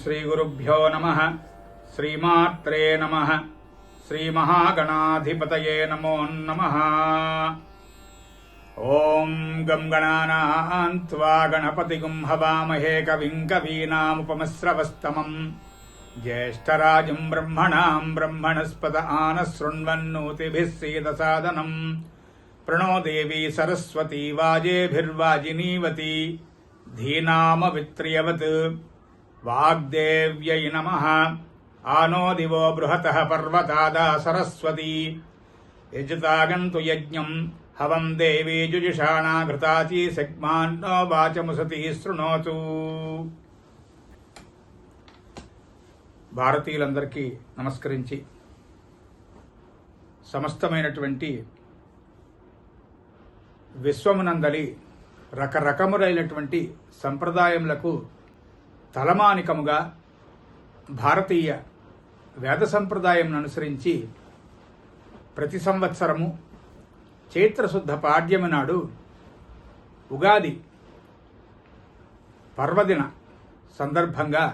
श्रीगुरुभ्यो नमः। श्रीमात्रे नमः। श्रीमहागणाधिपतये नमो नमः। ओं गं गणानां त्वा गणपतिगुं हवामहे कविं कवीनामुपमश्रवस्तमम् ज्येष्ठराजं ब्रह्मणां ब्रह्मणस्पत आनशृण्वन्नोतिभिः सीदसादनम् प्रणो देवी सरस्वती वाजेभिर्वाजिनीवती धीनामवित्र्यवत् वाग्देव्यै नमः। आनो दिवो बृहतः पर्वतादा सरस्वती यजतागन्तु यज्ञं हवं देवी जुजुषाणा घृताची सग्मान्नो वाचमुसती शृणोतु। భారతీయులందరికీ నమస్కరించి సమస్తమైనటువంటి విశ్వమునందలి రకరకములైనటువంటి సంప్రదాయములకు తలమానికముగా భారతీయ వేద సంప్రదాయం అనుసరించి ప్రతి సంవత్సరము చైత్రశుద్ధ పాడ్యమి నాడు ఉగాది పర్వదిన సందర్భంగా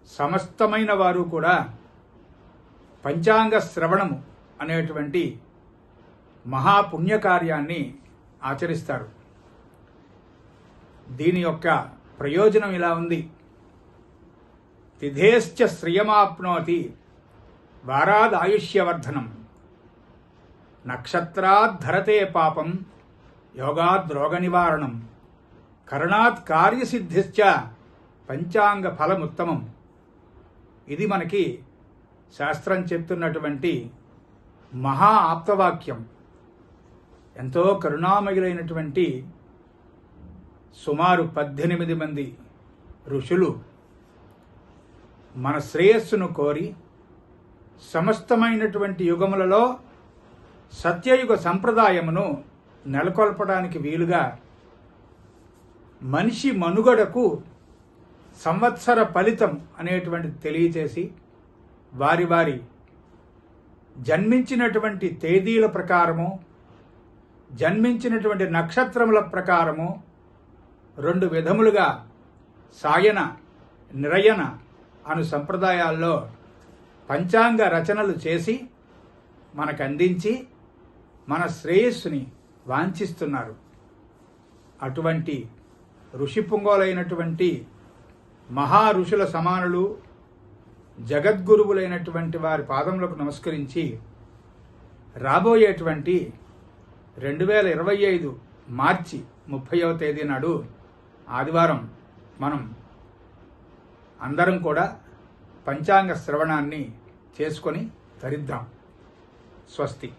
సమస్తమైన వారు కూడా పంచాంగ శ్రవణము అనేటువంటి మహాపుణ్యకార్యాన్ని ఆచరిస్తారు. దీని యొక్క ప్రయోజనం ఇలా ఉంది. తిథేశ్చ శ్రియమాప్నోతి వారాదాయుష్యవర్ధనం నక్షత్రాద్ధరతే పాపం యోగాద్రోగ నివారణం కరణాత్ కార్యసిద్ధిశ్చ పంచాంగ ఫలముత్తమం. ఇది మనకి శాస్త్రం చెప్తున్నటువంటి మహా ఆప్తవాక్యం. ఎంతో కరుణామయులైనటువంటి సుమారు 18 మంది ఋషులు మన శ్రేయస్సును కోరి సమస్తమైనటువంటి యుగములలో సత్యయుగ సంప్రదాయమును నెలకొల్పడానికి వీలుగా మనిషి మనుగడకు సంవత్సర ఫలితం అనేటువంటిది తెలియచేసి వారి వారి జన్మించినటువంటి తేదీల ప్రకారము జన్మించినటువంటి నక్షత్రముల ప్రకారము 2 విధములుగా సాయన నిరయన అను సంప్రదాయాల్లో పంచాంగ రచనలు చేసి మనకు అందించి మన శ్రేయస్సుని వాంఛిస్తున్నారు. అటువంటి ఋషి పుంగవులైనటువంటి మహా ఋషుల సమానులు జగద్గురువులైనటువంటి వారి పాదములకు నమస్కరించి రాబోయేటువంటి 2025 మార్చి 30వ తేదీ నాడు ఆదివారం మనం అందరం కూడా పంచాంగ శ్రవణాన్ని చేసుకొని తరిద్దాం. స్వస్తి.